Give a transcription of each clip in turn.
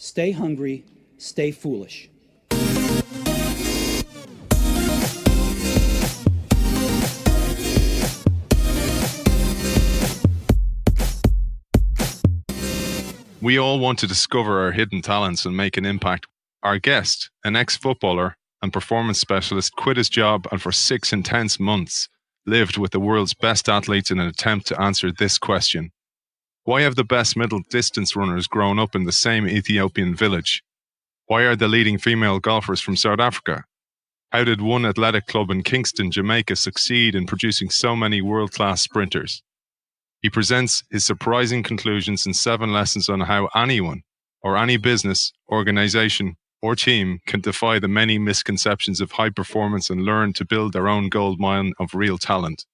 Stay hungry, stay foolish. We all want to discover our hidden talents and make an impact. Our guest, an ex-footballer and performance specialist, quit his job and for 6 intense months lived with the world's best athletes in an attempt to answer this question. Why have the best middle distance runners grown up in the same Ethiopian village? Why are the leading female golfers from South Africa? How did one athletic club in Kingston, Jamaica succeed in producing so many world-class sprinters? He presents his surprising conclusions in 7 lessons on how anyone or any business, organization, or team can defy the many misconceptions of high performance and learn to build their own gold mine of real talent.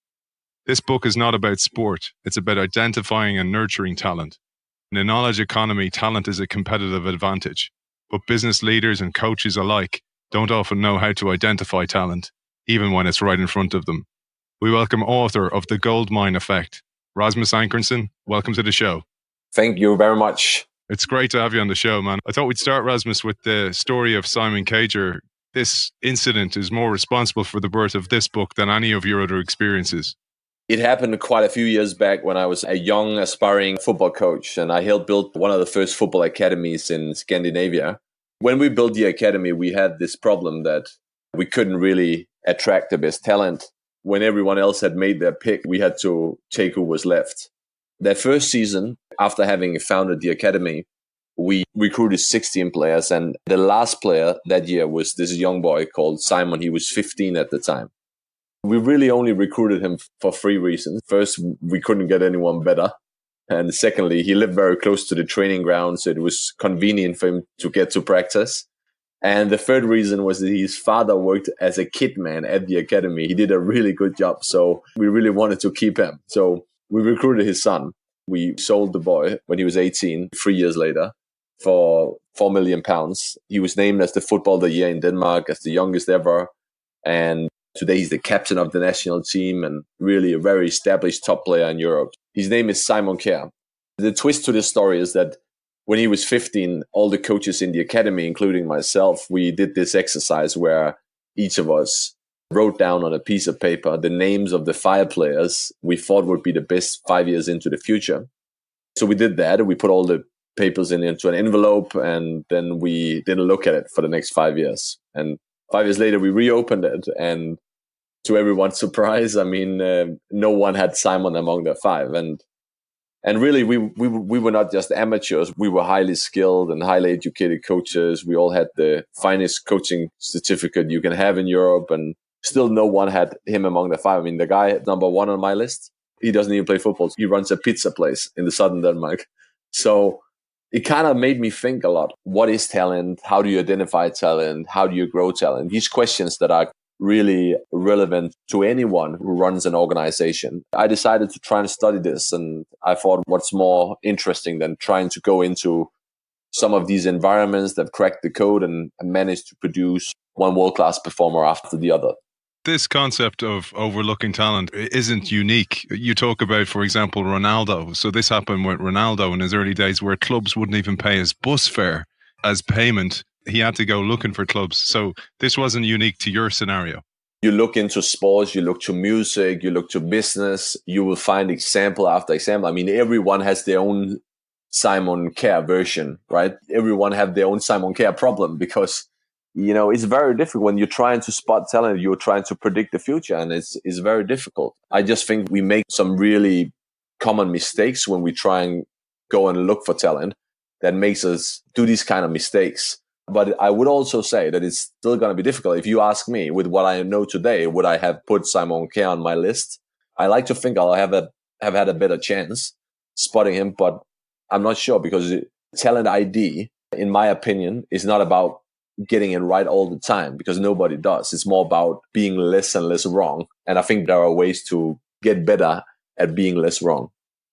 This book is not about sport. It's about identifying and nurturing talent. In a knowledge economy, talent is a competitive advantage. But business leaders and coaches alike don't often know how to identify talent, even when it's right in front of them. We welcome author of The Goldmine Effect, Rasmus Ankersen. Welcome to the show. Thank you very much. It's great to have you on the show, man. I thought we'd start, Rasmus, with the story of Simon Cager. This incident is more responsible for the birth of this book than any of your other experiences. It happened quite a few years back when I was a young, aspiring football coach, and I helped build one of the first football academies in Scandinavia. When we built the academy, we had this problem that we couldn't really attract the best talent. When everyone else had made their pick, we had to take who was left. That first season, after having founded the academy, we recruited 16 players, and the last player that year was this young boy called Simon. He was 15 at the time. We really only recruited him for 3 reasons. First, we couldn't get anyone better. And secondly, he lived very close to the training ground, so it was convenient for him to get to practice. And the third reason was that his father worked as a kit man at the academy. He did a really good job, so we really wanted to keep him. So we recruited his son. We sold the boy when he was 18, 3 years later, for £4 million. He was named as the Football of the Year in Denmark, as the youngest ever. And today he's the captain of the national team and really a very established top player in Europe. His name is Simon Kjær. The twist to this story is that when he was 15, all the coaches in the academy, including myself, we did this exercise where each of us wrote down on a piece of paper the names of the 5 players we thought would be the best 5 years into the future. So we did that. We put all the papers into an envelope, and then we didn't look at it for the next 5 years. And 5 years later, we reopened it, and to everyone's surprise, no one had Simon among the 5. And really, we were not just amateurs. We were highly skilled and highly educated coaches. We all had the finest coaching certificate you can have in Europe, and still no one had him among the 5. The guy number 1 on my list, he doesn't even play football. He runs a pizza place in the southern Denmark. So it kind of made me think a lot. What is talent? How do you identify talent? How do you grow talent? These questions that are really relevant to anyone who runs an organization. I decided to try and study this, and I thought, what's more interesting than trying to go into some of these environments that cracked the code and managed to produce one world-class performer after the other. This concept of overlooking talent isn't unique. You talk about, for example, Ronaldo. So this happened with Ronaldo in his early days, where clubs wouldn't even pay his bus fare as payment. He had to go looking for clubs. So this wasn't unique to your scenario. You look into sports, you look to music, you look to business, you will find example after example. Everyone has their own Simon Kjær version, right? Everyone have their own Simon Kjær problem, because, it's very difficult when you're trying to spot talent, you're trying to predict the future, and it's very difficult. I just think we make some really common mistakes when we try and go and look for talent that makes us do these kind of mistakes. But I would also say that it's still going to be difficult. If you ask me, with what I know today, would I have put Simon Kjær on my list? I like to think I'll have had a better chance spotting him, but I'm not sure, because talent ID, in my opinion, is not about getting it right all the time, because nobody does. It's more about being less and less wrong. And I think there are ways to get better at being less wrong.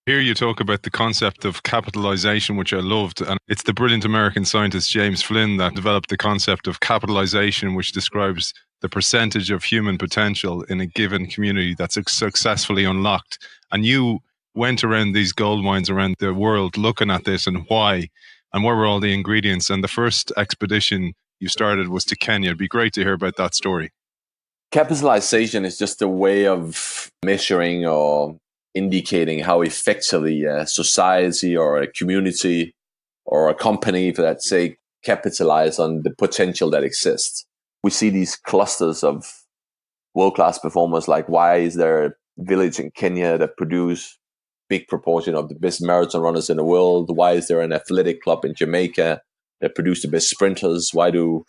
Here you talk about the concept of capitalization, which I loved. And it's the brilliant American scientist James Flynn that developed the concept of capitalization, which describes the percentage of human potential in a given community that's successfully unlocked. And you went around these gold mines around the world looking at this and why. And what were all the ingredients? And the first expedition you started was to Kenya. It'd be great to hear about that story. Capitalization is just a way of measuring or indicating how effectively a society or a community or a company, for that sake, capitalize on the potential that exists. We see these clusters of world-class performers, like why is there a village in Kenya that produce big proportion of the best marathon runners in the world? Why is there an athletic club in Jamaica that produce the best sprinters? Why do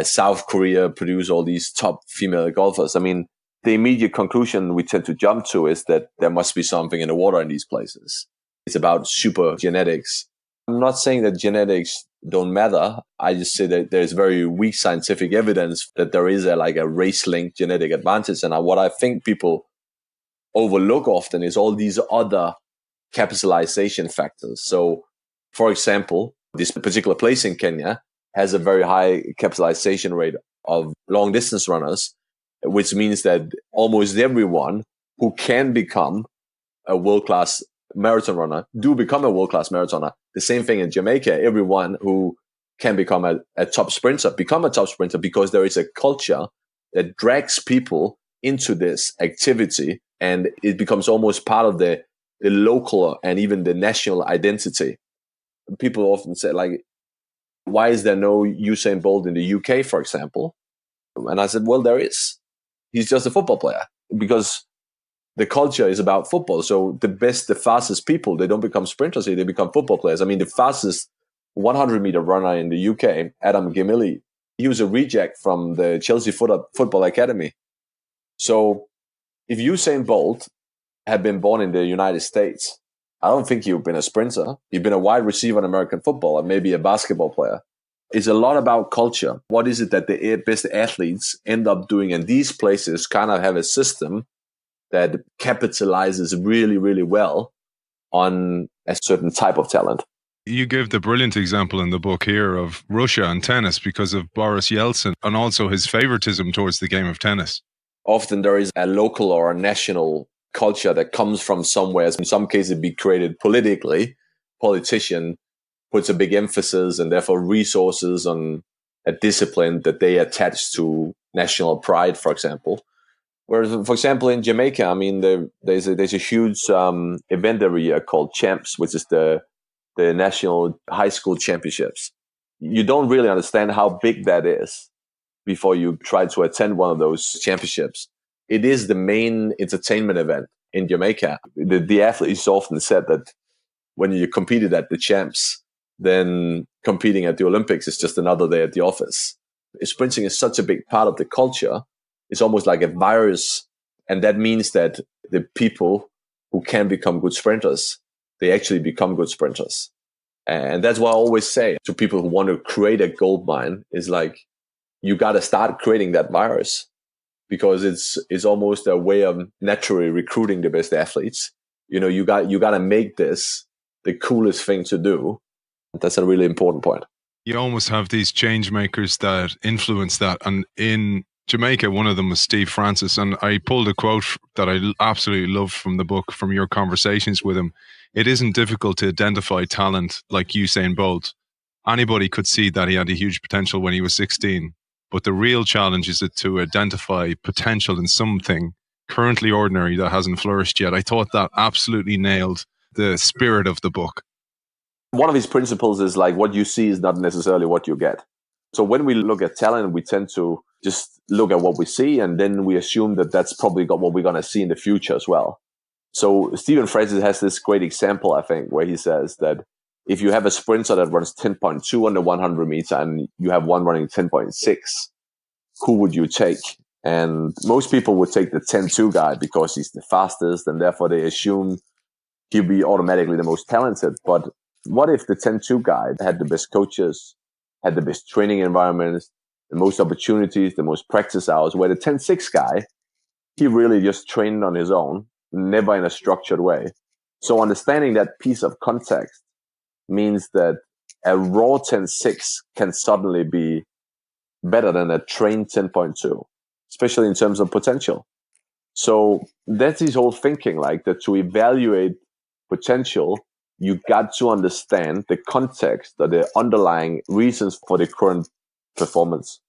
South Korea produce all these top female golfers? I mean, the immediate conclusion we tend to jump to is that there must be something in the water in these places. It's about super genetics. I'm not saying that genetics don't matter. I just say that there's very weak scientific evidence that there is a race-linked genetic advantage. And what I think people overlook often is all these other capitalization factors. So, for example, this particular place in Kenya has a very high capitalization rate of long distance runners, which means that almost everyone who can become a world-class marathon runner do become a world-class marathoner. The same thing in Jamaica. Everyone who can become a top sprinter become a top sprinter because there is a culture that drags people into this activity, and it becomes almost part of the local and even the national identity. People often say, like, why is there no Usain Bolt in the UK, for example? And I said, well, there is. He's just a football player because the culture is about football. So the best, the fastest people, they don't become sprinters, they become football players. I mean, the fastest 100-meter runner in the UK, Adam Gemilli, he was a reject from the Chelsea Football Academy. So if Usain Bolt had been born in the United States, I don't think he'd been a sprinter. He'd been a wide receiver in American football and maybe a basketball player. It's a lot about culture. What is it that the best athletes end up doing? And these places kind of have a system that capitalizes really, really well on a certain type of talent. You give the brilliant example in the book here of Russia and tennis because of Boris Yeltsin and also his favoritism towards the game of tennis. Often there is a local or a national culture that comes from somewhere. In some cases, be created politically. Politician puts a big emphasis and therefore resources on a discipline that they attach to national pride, for example. Whereas, for example, in Jamaica, I mean, there's a huge event every year called Champs, which is the national high school championships. You don't really understand how big that is before you try to attend one of those championships. It is the main entertainment event in Jamaica. The athletes often said that when you competed at the Champs, then competing at the Olympics is just another day at the office. Sprinting is such a big part of the culture. It's almost like a virus. And that means that the people who can become good sprinters, they actually become good sprinters. And that's what I always say to people who want to create a gold mine is like, you got to start creating that virus because it's almost a way of naturally recruiting the best athletes. You know, you got to make this the coolest thing to do. That's a really important point. You almost have these change makers that influence that. And in Jamaica, one of them was Steve Francis. And I pulled a quote that I absolutely love from the book, from your conversations with him. It isn't difficult to identify talent like Usain Bolt. Anybody could see that he had a huge potential when he was 16. But the real challenge is to identify potential in something currently ordinary that hasn't flourished yet. I thought that absolutely nailed the spirit of the book. One of his principles is like what you see is not necessarily what you get. So when we look at talent, we tend to just look at what we see, and then we assume that that's probably what we're going to see in the future as well. So Stephen Francis has this great example, I think, where he says that if you have a sprinter that runs 10.2 on the 100 meter and you have one running 10.6, who would you take? And most people would take the 10.2 guy because he's the fastest, and therefore they assume he'll be automatically the most talented. But what if the 10.2 guy had the best coaches, had the best training environments, the most opportunities, the most practice hours, where the 10.6 guy, he really just trained on his own, never in a structured way. So understanding that piece of context means that a raw 10.6 can suddenly be better than a trained 10.2, especially in terms of potential. So that's his whole thinking, like that to evaluate potential, you got to understand the context or the underlying reasons for the current performance.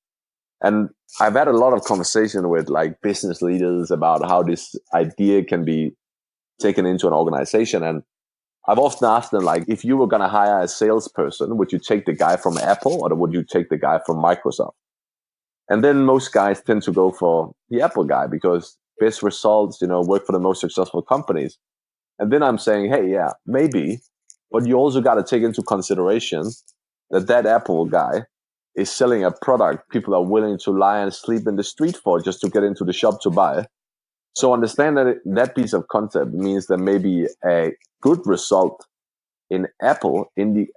And I've had a lot of conversation with like business leaders about how this idea can be taken into an organization. And I've often asked them, like, if you were going to hire a salesperson, would you take the guy from Apple or would you take the guy from Microsoft? And then most guys tend to go for the Apple guy because best results, work for the most successful companies. And then I'm saying, hey, yeah, maybe, but you also got to take into consideration that Apple guy is selling a product people are willing to lie and sleep in the street for just to get into the shop to buy. So understand that piece of concept means that maybe a good result in Apple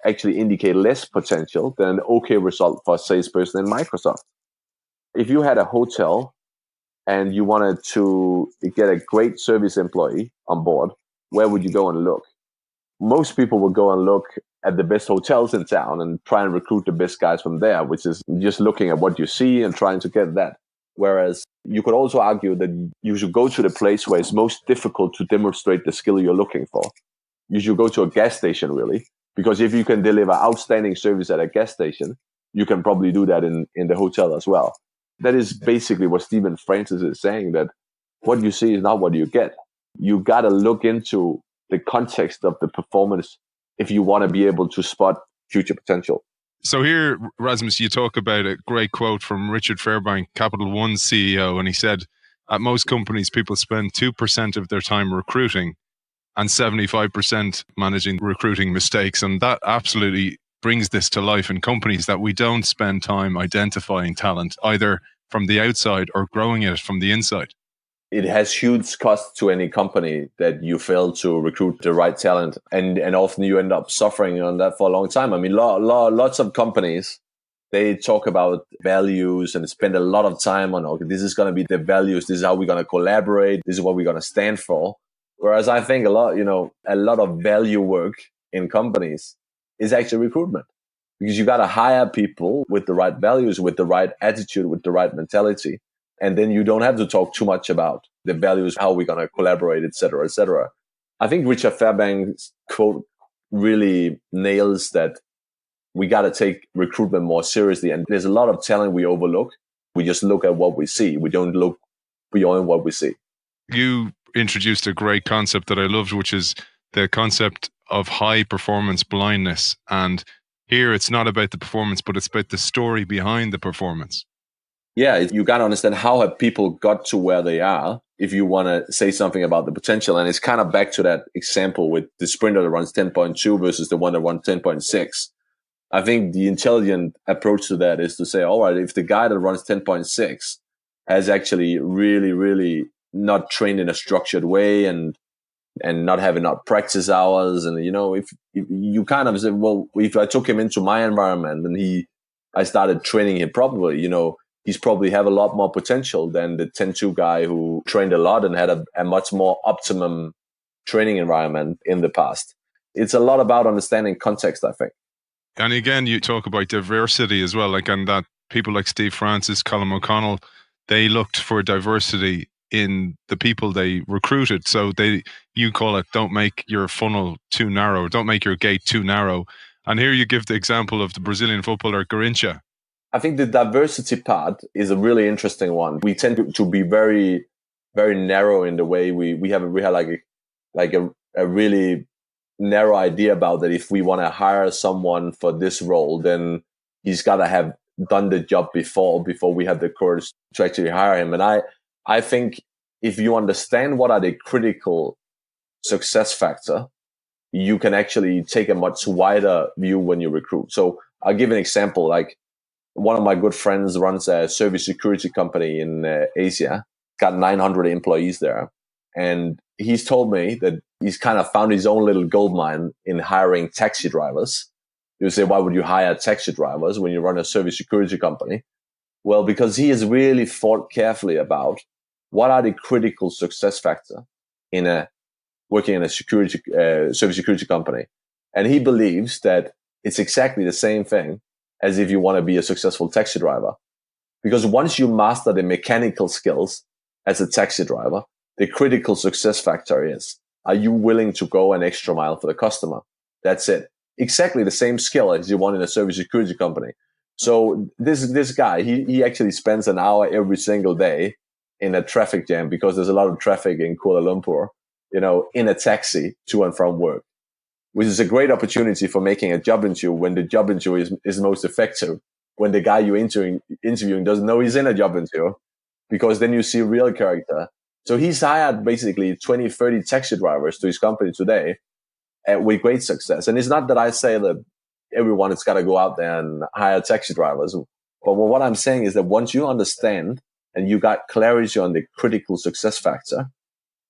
actually indicate less potential than an okay result for a salesperson in Microsoft. If you had a hotel and you wanted to get a great service employee on board, where would you go and look? Most people would go and look at the best hotels in town and try and recruit the best guys from there, which is just looking at what you see and trying to get that. Whereas you could also argue that you should go to the place where it's most difficult to demonstrate the skill you're looking for. You should go to a gas station, really, because if you can deliver outstanding service at a gas station, you can probably do that in the hotel as well. That is basically what Stephen Francis is saying, that what you see is not what you get. You got to look into the context of the performance if you want to be able to spot future potential. So here, Rasmus, you talk about a great quote from Richard Fairbank, Capital One's CEO, and he said, at most companies, people spend 2% of their time recruiting and 75% managing recruiting mistakes. And that absolutely brings this to life in companies, that we don't spend time identifying talent, either from the outside or growing it from the inside. It has huge cost to any company that you fail to recruit the right talent. And often you end up suffering on that for a long time. I mean, lots of companies, they talk about values and spend a lot of time on, okay, this is going to be the values. This is how we're going to collaborate. This is what we're going to stand for. Whereas I think a lot of value work in companies is actually recruitment, because you got to hire people with the right values, with the right attitude, with the right mentality. And then you don't have to talk too much about the values, how we're going to collaborate, et cetera, et cetera. I think Richard Fairbank's quote really nails that we got to take recruitment more seriously. And there's a lot of talent we overlook. We just look at what we see. We don't look beyond what we see. You introduced a great concept that I loved, which is the concept of high performance blindness. And here it's not about the performance, but it's about the story behind the performance. Yeah, you got to understand how have people got to where they are if you want to say something about the potential. And it's kind of back to that example with the sprinter that runs 10.2 versus the one that runs 10.6. I think the intelligent approach to that is to say, all right, if the guy that runs 10.6 has actually really, really not trained in a structured way and not having enough practice hours, and if you kind of say, well, if I took him into my environment and I started training him properly, he's probably have a lot more potential than the 10.2 guy who trained a lot and had a much more optimum training environment in the past. It's a lot about understanding context, I think. And again, you talk about diversity as well, and that people like Steve Francis, Colin O'Connell, they looked for diversity in the people they recruited. So you call it, don't make your funnel too narrow, don't make your gate too narrow. And here you give the example of the Brazilian footballer Garrincha. I think the diversity part is a really interesting one. We tend to be very, very narrow in the way we have a really narrow idea about that. If we want to hire someone for this role, then he's got to have done the job before we have the courage to actually hire him. And I think if you understand what are the critical success factor, you can actually take a much wider view when you recruit. So I'll give an example. Like, one of my good friends runs a service security company in Asia, got 900 employees there. And he's told me that he's kind of found his own little gold mine in hiring taxi drivers. You say, why would you hire taxi drivers when you run a service security company? Well, because he has really thought carefully about what are the critical success factor in working in a service security company. And he believes that it's exactly the same thing as if you want to be a successful taxi driver. Because once you master the mechanical skills as a taxi driver, the critical success factor is, are you willing to go an extra mile for the customer? That's it. Exactly the same skill as you want in a service security company. So this guy, he actually spends an hour every single day in a traffic jam because there's a lot of traffic in Kuala Lumpur, in a taxi to and from work, which is a great opportunity for making a job interview when the job interview is most effective, when the guy you're interviewing doesn't know he's in a job interview, because then you see real character. So he's hired basically 20, 30 taxi drivers to his company today with great success. And it's not that I say that everyone has got to go out there and hire taxi drivers. But what I'm saying is that once you understand and you got clarity on the critical success factor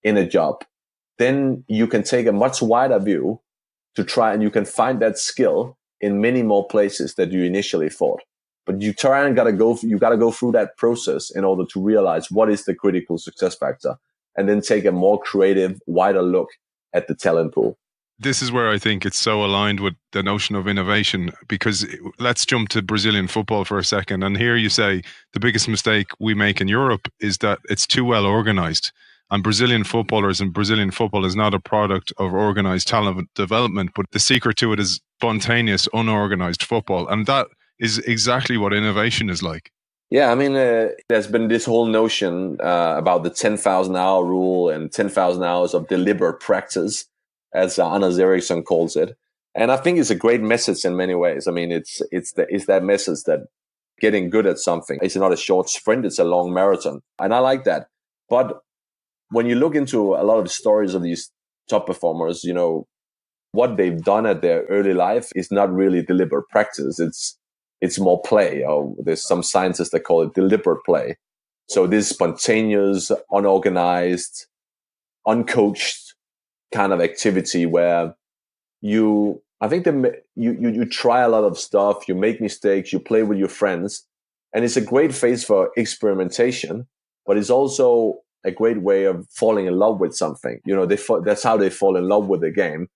in a job, then you can take a much wider view to try, and you can find that skill in many more places that you initially thought. But you got to go through that process in order to realize what is the critical success factor, and then take a more creative, wider look at the talent pool. This is where I think it's so aligned with the notion of innovation, because let's jump to Brazilian football for a second. And here you say the biggest mistake we make in Europe is that it's too well organized. And Brazilian footballers and Brazilian football is not a product of organized talent development, but the secret to it is spontaneous, unorganized football. And that is exactly what innovation is like. Yeah, I mean, there's been this whole notion about the 10,000-hour rule and 10,000 hours of deliberate practice, as Anders Ericsson calls it. And I think it's a great message in many ways. I mean, it's that message that getting good at something is not a short sprint, it's a long marathon. And I like that. But when you look into a lot of stories of these top performers, what they've done at their early life is not really deliberate practice. It's more play. Or there's some scientists that call it deliberate play. So this spontaneous, unorganized, uncoached kind of activity where you try a lot of stuff, you make mistakes, you play with your friends, and it's a great phase for experimentation, but it's also a great way of falling in love with something. That's how they fall in love with the game.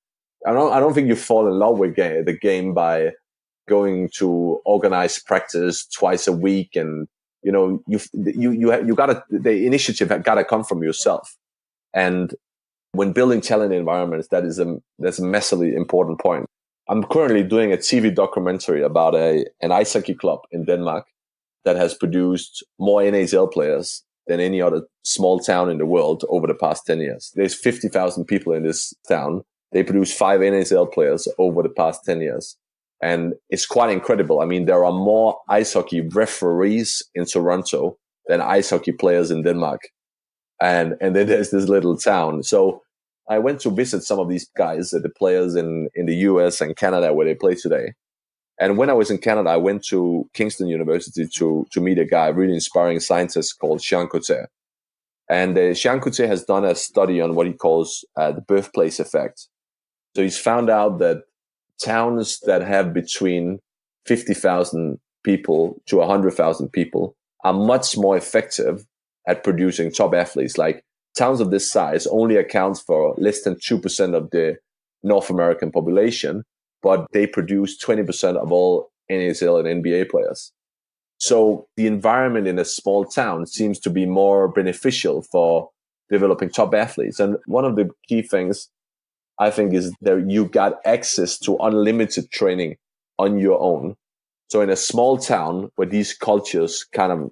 I don't think you fall in love with the game by going to organized practice twice a week, and the initiative gotta come from yourself. And when building talent environments, that's a massively important point. I'm currently doing a TV documentary about an ice hockey club in Denmark that has produced more NHL players than any other small town in the world over the past 10 years. There's 50,000 people in this town. They produce 5 NHL players over the past 10 years. And it's quite incredible. I mean, there are more ice hockey referees in Toronto than ice hockey players in Denmark. And then there's this little town. So I went to visit some of these guys, the players in the US and Canada where they play today. And when I was in Canada, I went to Kingston University to meet a guy, a really inspiring scientist called Sean Coté. And Sean Coté has done a study on what he calls the Birthplace Effect. So he's found out that towns that have between 50,000 people to 100,000 people are much more effective at producing top athletes. Like towns of this size only account for less than 2% of the North American population, but they produce 20% of all NHL and NBA players. So the environment in a small town seems to be more beneficial for developing top athletes. And one of the key things I think is that you got access to unlimited training on your own. So in a small town where these cultures kind of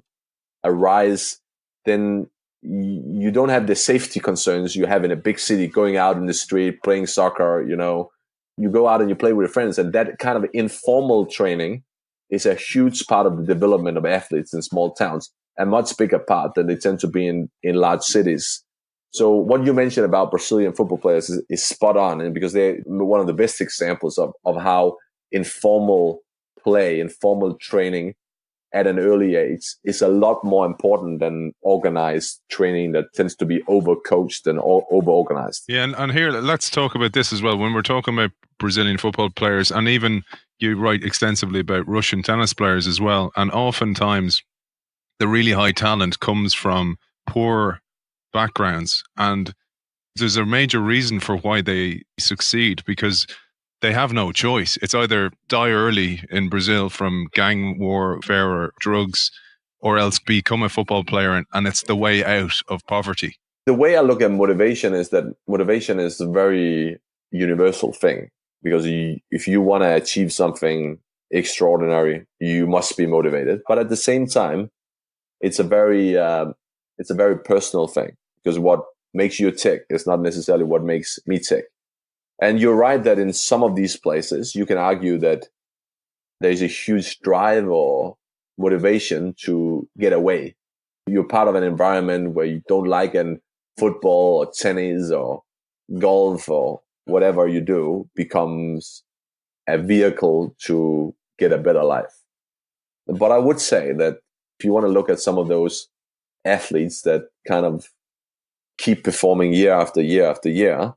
arise, then you don't have the safety concerns you have in a big city, going out in the street, playing soccer, you go out and you play with your friends. And that kind of informal training is a huge part of the development of athletes in small towns, a much bigger part than they tend to be in large cities. So what you mentioned about Brazilian football players is spot on, and because they're one of the best examples of how informal play, informal training at an early age is a lot more important than organized training that tends to be overcoached and over-organized. Yeah, and here, let's talk about this as well. When we're talking about Brazilian football players, and even you write extensively about Russian tennis players as well, and oftentimes the really high talent comes from poor backgrounds, and there's a major reason for why they succeed, because they have no choice. It's either die early in Brazil from gang warfare or drugs, or else become a football player, and it's the way out of poverty. The way I look at motivation is that motivation is a very universal thing. because if you want to achieve something extraordinary, you must be motivated. But at the same time, it's a very personal thing, because what makes you tick is not necessarily what makes me tick. And you're right that in some of these places, you can argue that there's a huge drive or motivation to get away. You're part of an environment where you don't like, and football or tennis or golf or whatever you do becomes a vehicle to get a better life. But I would say that if you want to look at some of those athletes that kind of keep performing year after year after year,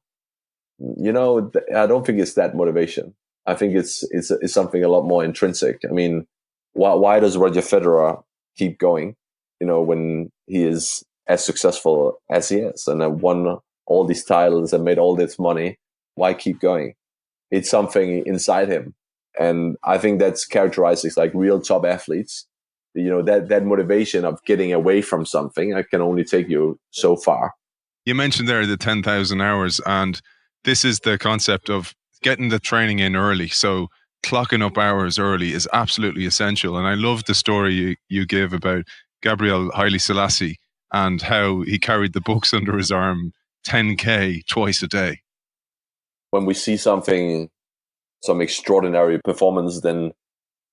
I don't think it's that motivation. I think it's something a lot more intrinsic. I mean, why does Roger Federer keep going? When he is as successful as he is and won all these titles and made all this money, why keep going? It's something inside him. And I think that's characterizes like real top athletes. That motivation of getting away from something, I can only take you so far. You mentioned there the 10,000 hours, and this is the concept of getting the training in early. So clocking up hours early is absolutely essential. And I love the story you give about Gabriel Haile Selassie and how he carried the books under his arm 10K twice a day. When we see some extraordinary performance, then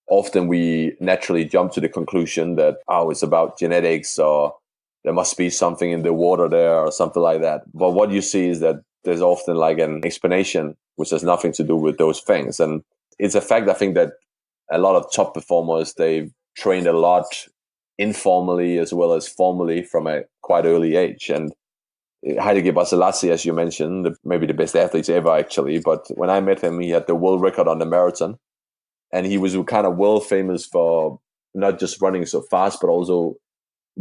often we naturally jump to the conclusion that, it's about genetics, or there must be something in the water there or something like that. But what you see is that there's often like an explanation which has nothing to do with those things. And it's a fact, I think, that a lot of top performers, they've trained a lot informally as well as formally from a quite early age. And Haile Selassie, as you mentioned, maybe the best athletes ever, actually. But when I met him, he had the world record on the marathon. And he was kind of world famous for not just running so fast, but also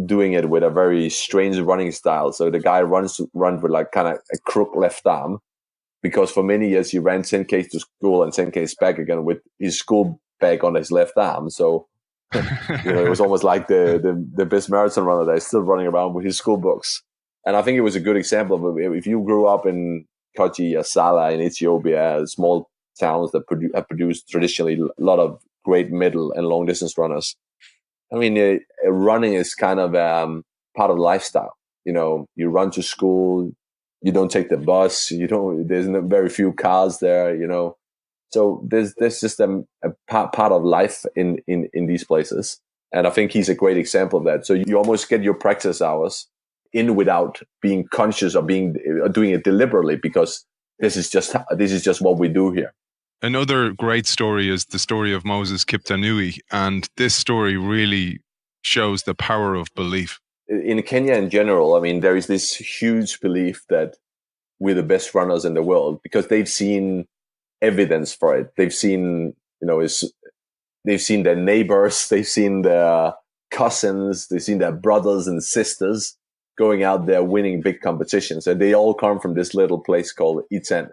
doing it with a very strange running style. So the guy runs with like kind of a crook left arm, because for many years he ran 10Ks to school and 10Ks back again with his school bag on his left arm. So it was almost like the best marathon runner that is still running around with his school books. And I think it was a good example of, if you grew up in Koji or Sala in Ethiopia, small towns that have produced traditionally a lot of great middle and long distance runners. I mean, running is kind of part of the lifestyle. You run to school, you don't take the bus, there's very few cars there, So there's just a part of life in these places. And I think he's a great example of that. So you almost get your practice hours in without being conscious of doing it deliberately, because this is just what we do here. Another great story is the story of Moses Kiptanui, and this story really shows the power of belief. In Kenya in general, I mean, there is this huge belief that we're the best runners in the world, because they've seen evidence for it. They've seen, they've seen their neighbors, they've seen their cousins, they've seen their brothers and sisters going out there winning big competitions, and they all come from this little place called Iten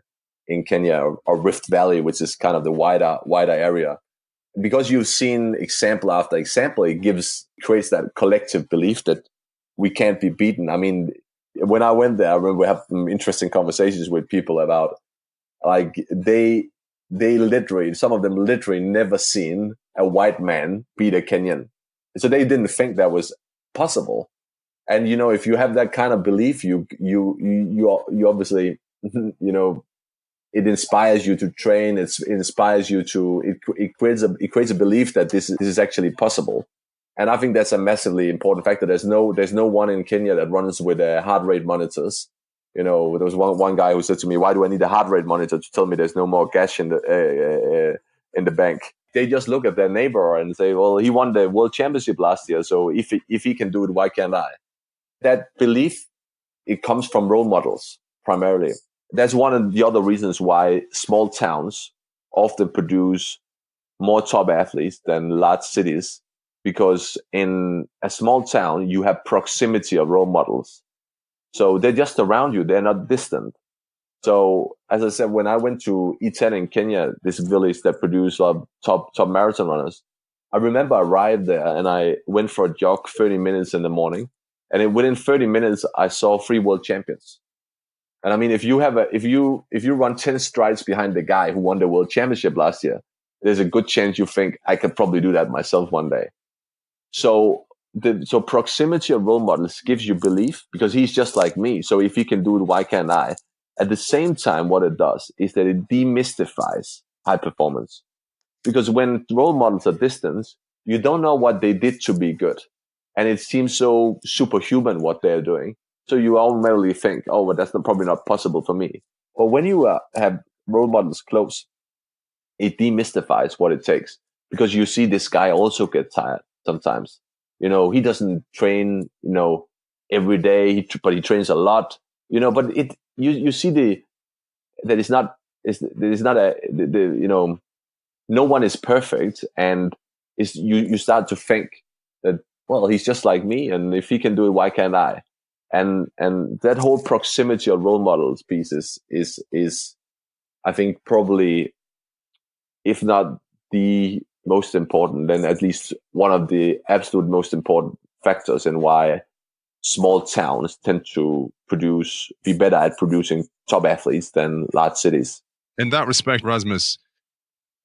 in Kenya, or Rift Valley, which is kind of the wider area. Because you've seen example after example, it creates that collective belief that we can't be beaten. I mean, when I went there, I remember having some interesting conversations with people about, like, they literally, some of them literally never seen a white man beat a Kenyan. So they didn't think that was possible. And, if you have that kind of belief, you obviously, it inspires you to train. It inspires you to. It creates a belief that this is actually possible, and I think that's a massively important factor. There's no one in Kenya that runs with heart rate monitors. There was one guy who said to me, "Why do I need a heart rate monitor to tell me there's no more cash in the bank?" They just look at their neighbor and say, "Well, he won the world championship last year, so if he can do it, why can't I?" That belief, it comes from role models primarily. That's one of the other reasons why small towns often produce more top athletes than large cities, because in a small town, you have proximity of role models. So they're just around you. They're not distant. So as I said, when I went to Iten in Kenya, this village that produced top marathon runners, I remember I arrived there and I went for a jog 30 minutes in the morning. And within 30 minutes, I saw 3 world champions. And I mean, if you run 10 strides behind the guy who won the world championship last year, there's a good chance you think I could probably do that myself one day. So proximity of role models gives you belief because he's just like me. So if he can do it, why can't I? At the same time, what it does is that it demystifies high performance. Because when role models are distant, you don't know what they did to be good. And it seems so superhuman what they're doing. So you automatically think, oh, well, that's probably not possible for me. But when you have role models close, it demystifies what it takes. Because you see this guy also get tired sometimes. He doesn't train, every day, but he trains a lot. But you see that it's not no one is perfect, and you start to think that, well, he's just like me, and if he can do it, why can't I? And that whole proximity of role models piece is I think probably, if not the most important, then at least one of the absolute most important factors in why small towns tend to be better at producing top athletes than large cities. In that respect, Rasmus,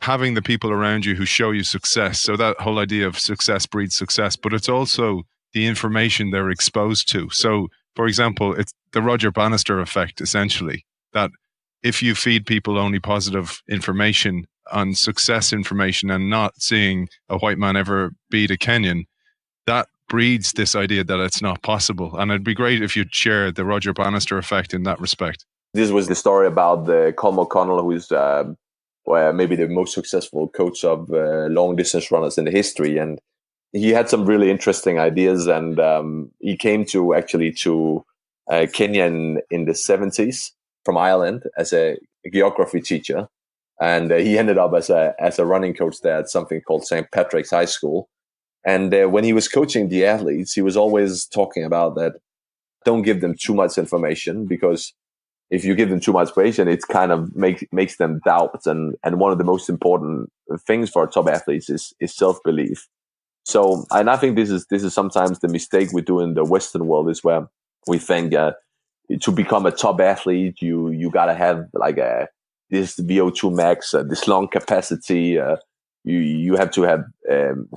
having the people around you who show you success. So that whole idea of success breeds success, but it's also the information they're exposed to. So, for example, it's the Roger Bannister effect, essentially, that if you feed people only positive information on success information and not seeing a white man ever beat a Kenyan, that breeds this idea that it's not possible. And it'd be great if you'd share the Roger Bannister effect in that respect. This was the story about the Colm O'Connell, who's maybe the most successful coach of long distance runners in the history. And he had some really interesting ideas. And he came to Kenya in the 70s from Ireland as a geography teacher. And he ended up as a running coach there at something called St. Patrick's High School. And when he was coaching the athletes, he was always talking about that, don't give them too much information, because if you give them too much information, it kind of makes them doubt. And one of the most important things for top athletes is self-belief. So, and I think this is sometimes the mistake we do in the Western world, is where we think to become a top athlete, you gotta have like this VO2 max, this lung capacity. You have to have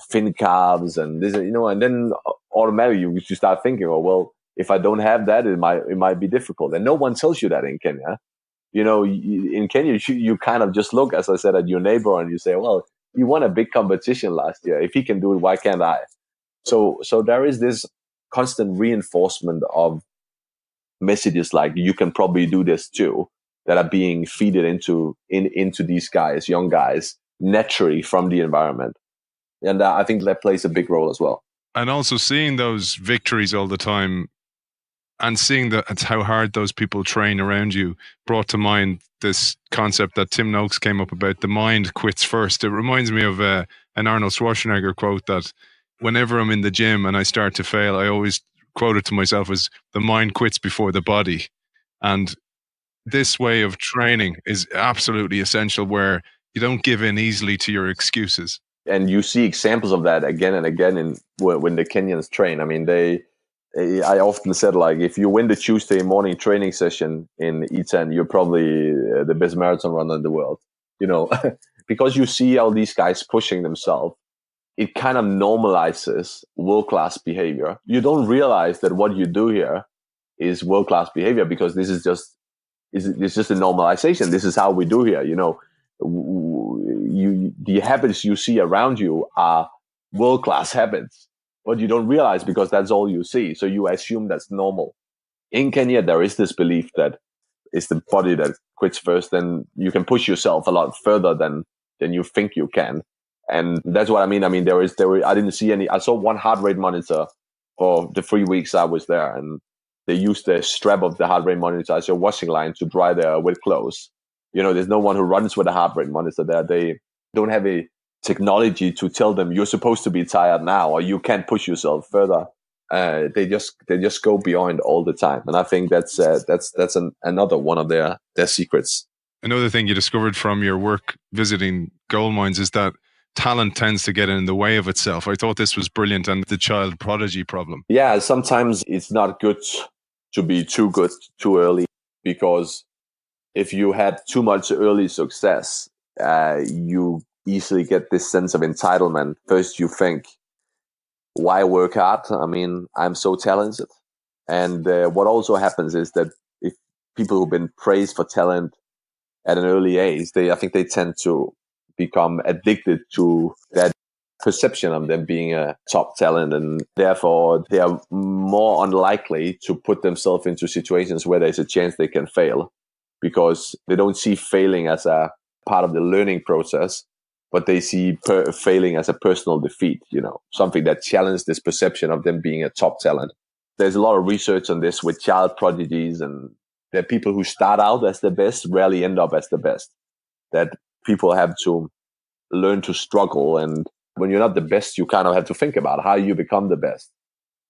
thin carbs and this, and then automatically you start thinking, oh, well, if I don't have that, it might be difficult. And no one tells you that in Kenya. In Kenya, you kind of just look, as I said, at your neighbor and you say, well, he won a big competition last year. If he can do it, why can't I? So there is this constant reinforcement of messages like, you can probably do this too, that are being feeded into these guys, young guys, naturally from the environment. And I think that plays a big role as well. And also seeing those victories all the time and seeing how hard those people train around you brought to mind this concept that Tim Noakes came up about, the mind quits first. It reminds me of an Arnold Schwarzenegger quote that whenever I'm in the gym and I start to fail, I always quote it to myself as, the mind quits before the body. And this way of training is absolutely essential, where you don't give in easily to your excuses. And you see examples of that again and again when the Kenyans train. I mean, I often said, like, if you win the Tuesday morning training session in E10, you're probably the best marathon runner in the world, because you see all these guys pushing themselves. It kind of normalizes world-class behavior. You don't realize that what you do here is world-class behavior, because this is just a normalization. This is how we do here. The habits you see around you are world-class habits, but you don't realize, because that's all you see. So you assume that's normal. In Kenya, there is this belief that it's the body that quits first, and you can push yourself a lot further than you think you can. And that's what I mean. I mean, I didn't see any. I saw one heart rate monitor for the 3 weeks I was there, and they used the strap of the heart rate monitor as a washing line to dry their wet clothes. There's no one who runs with a heart rate monitor there. They don't have a technology to tell them you're supposed to be tired now, or you can't push yourself further. They just go beyond all the time, and I think that's another one of their secrets. Another thing you discovered from your work visiting gold mines is that talent tends to get in the way of itself. I thought this was brilliant, and the child prodigy problem. Yeah, sometimes it's not good to be too good too early, because if you had too much early success, you easily get this sense of entitlement. First, you think, why work hard? I mean, I'm so talented. And what also happens is that if people who've been praised for talent at an early age, I think they tend to become addicted to that perception of them being a top talent, and therefore they are more unlikely to put themselves into situations where there's a chance they can fail, because they don't see failing as a part of the learning process, but they see failing as a personal defeat, something that challenges this perception of them being a top talent. There's a lot of research on this with child prodigies, and there are people who start out as the best rarely end up as the best. That people have to learn to struggle, and when you're not the best, you kind of have to think about how you become the best.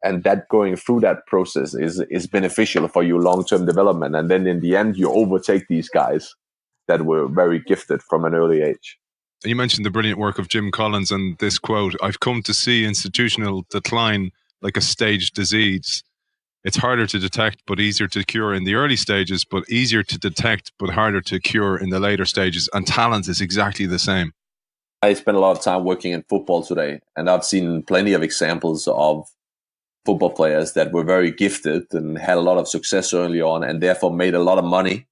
And that going through that process is beneficial for your long-term development. And then in the end, you overtake these guys that were very gifted from an early age. You mentioned the brilliant work of Jim Collins and this quote, "I've come to see institutional decline like a stage disease. It's harder to detect but easier to cure in the early stages, but easier to detect but harder to cure in the later stages." And talent is exactly the same. I spend a lot of time working in football today, and I've seen plenty of examples of football players that were very gifted and had a lot of success early on, and therefore made a lot of money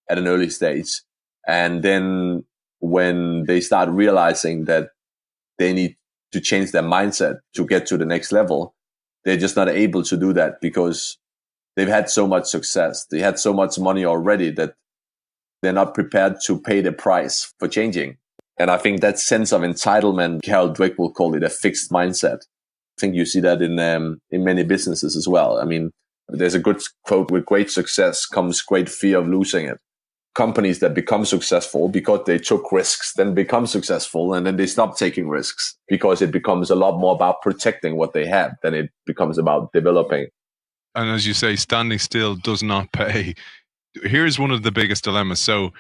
at an early stage. And then when they start realizing that they need to change their mindset to get to the next level, they're just not able to do that because they've had so much success. They had so much money already that they're not prepared to pay the price for changing. And I think that sense of entitlement, Carol Dweck will call it a fixed mindset. I think you see that in many businesses as well. I mean, there's a good quote: "With great success comes great fear of losing it." Companies that become successful because they took risks then become successful, and then they stop taking risks because it becomes a lot more about protecting what they have than it becomes about developing. And as you say, standing still does not pay. Here's one of the biggest dilemmas. So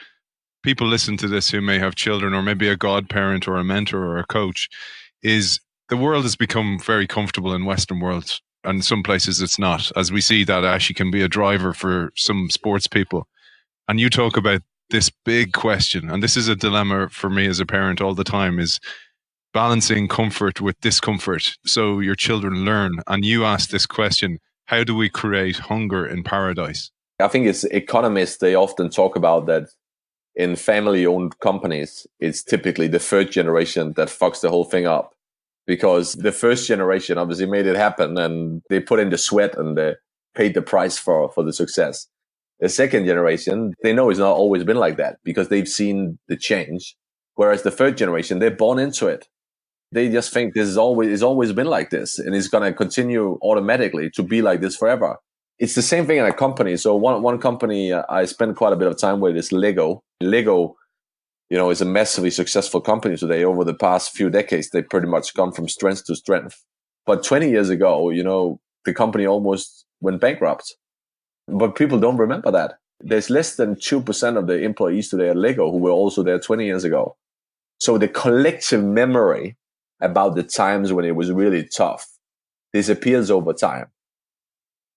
people listen to this who may have children or maybe a godparent or a mentor or a coach, is the world has become very comfortable in Western world, and in some places it's not, as we see that actually can be a driver for some sports people. And you talk about this big question, and this is a dilemma for me as a parent all the time, is balancing comfort with discomfort so your children learn. And you ask this question: how do we create hunger in paradise? I think it's economists, they often talk about that in family-owned companies, it's typically the third generation that fucks the whole thing up, because the first generation obviously made it happen and they put in the sweat and they paid the price for the success. The second generation, they know it's not always been like that because they've seen the change. Whereas the third generation, they're born into it. They just think it's always been like this, and it's going to continue automatically to be like this forever. It's the same thing in a company. So one company I spend quite a bit of time with is Lego. Lego, is a massively successful company today. Over the past few decades, they've pretty much gone from strength to strength. But 20 years ago, the company almost went bankrupt. But people don't remember that. There's less than 2% of the employees today at Lego who were also there 20 years ago. So the collective memory about the times when it was really tough disappears over time.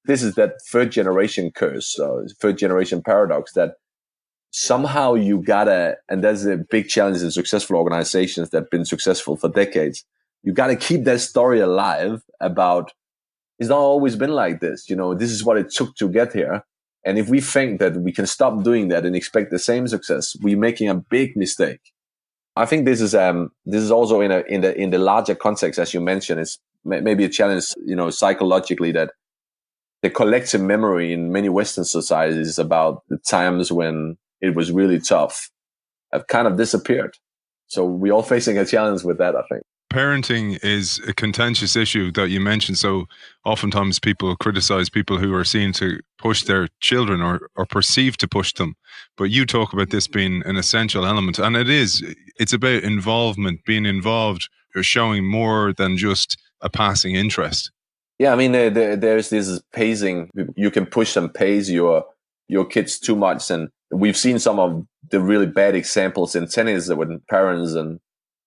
This is that third generation curse, third generation paradox, that somehow you gotta, and that's a big challenge in successful organizations that have been successful for decades. You gotta keep that story alive about, it's not always been like this. This is what it took to get here. And if we think that we can stop doing that and expect the same success, we're making a big mistake. I think this is also in the larger context, as you mentioned, it's maybe a challenge, psychologically, that the collective memory in many Western societies about the times when it was really tough have kind of disappeared. So we're all facing a challenge with that, I think. Parenting is a contentious issue that you mentioned. So oftentimes people criticize people who are seen to push their children or perceived to push them. But you talk about this being an essential element. And it's about involvement, being involved, or showing more than just a passing interest. Yeah, I mean, there's this pacing. You can push and pace your kids too much. And we've seen some of the really bad examples in tennis when parents and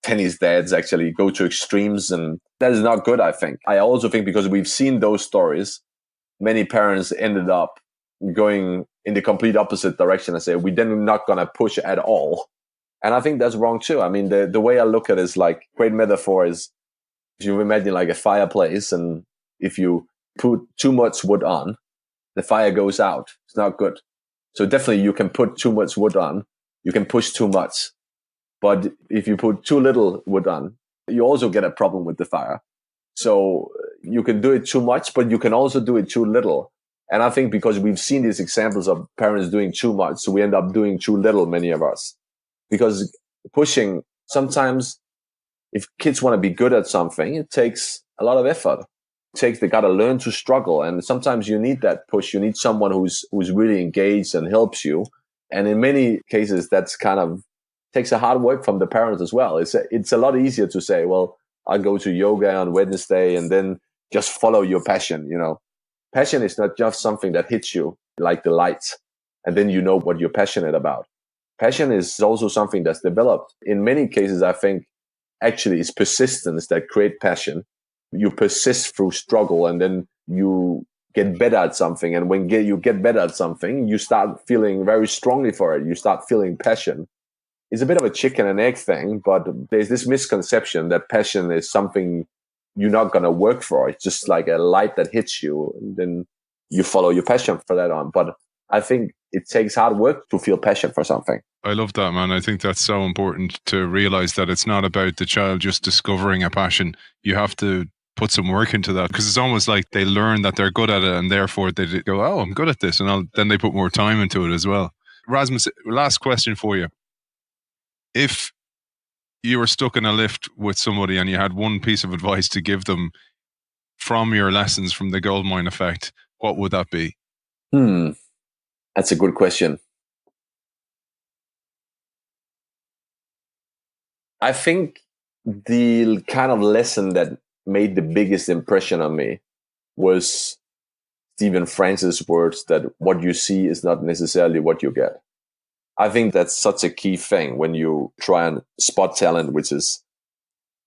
tennis dads actually go to extremes. And that is not good, I think. I also think because we've seen those stories, many parents ended up going in the complete opposite direction and say, we're then not going to push at all. And I think that's wrong too. I mean, the way I look at it is like, great metaphor is, if you imagine like a fireplace, and if you put too much wood on, the fire goes out. It's not good. So definitely you can put too much wood on. You can push too much. But if you put too little wood on, you also get a problem with the fire. So you can do it too much, but you can also do it too little. And I think because we've seen these examples of parents doing too much, so we end up doing too little, many of us. Because pushing, sometimes if kids want to be good at something, it takes a lot of effort. They got to learn to struggle. And sometimes you need that push. You need someone who's really engaged and helps you. And in many cases, that's kind of takes a hard work from the parents as well. It's a lot easier to say, well, I'll go to yoga on Wednesday and then just follow your passion. Passion is not just something that hits you like the lights and then you know what you're passionate about. Passion is also something that's developed. In many cases, I think actually it's persistence that creates passion. You persist through struggle and then you get better at something. And when you get better at something, you start feeling very strongly for it. You start feeling passion. It's a bit of a chicken and egg thing, but there's this misconception that passion is something you're not going to work for. It's just like a light that hits you, and then you follow your passion for that on. But I think it takes hard work to feel passion for something. I love that, man. I think that's so important to realize that it's not about the child just discovering a passion. You have to put some work into that, because it's almost like they learn that they're good at it and therefore they go, oh, I'm good at this. And then they put more time into it as well. Rasmus, last question for you. If you were stuck in a lift with somebody and you had one piece of advice to give them from your lessons from the goldmine effect, what would that be? That's a good question. I think the kind of lesson that made the biggest impression on me was Stephen Francis' words that what you see is not necessarily what you get. I think that's such a key thing when you try and spot talent, which is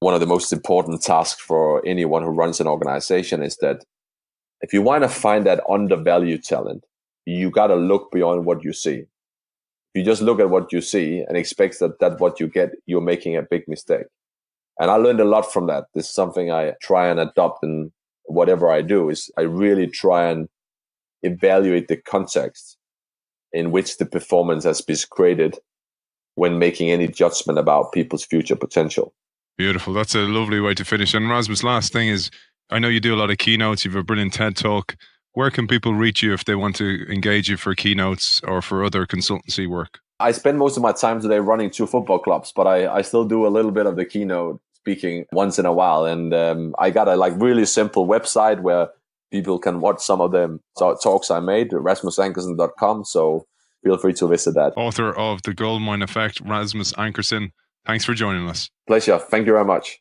one of the most important tasks for anyone who runs an organization, is that if you want to find that undervalued talent, you got to look beyond what you see. If you just look at what you see and expect that what you get, you're making a big mistake. And I learned a lot from that. This is something I try and adopt in whatever I do, is I really try and evaluate the context in which the performance has been created when making any judgment about people's future potential. Beautiful. That's a lovely way to finish. And Rasmus, last thing is, I know you do a lot of keynotes. You have a brilliant TED Talk. Where can people reach you if they want to engage you for keynotes or for other consultancy work? I spend most of my time today running 2 football clubs, but I still do a little bit of the keynote speaking once in a while. And I got a really simple website where people can watch some of the talks I made, rasmusankersen.com. So feel free to visit that. Author of The Goldmine Effect, Rasmus Ankersen. Thanks for joining us. Pleasure. Thank you very much.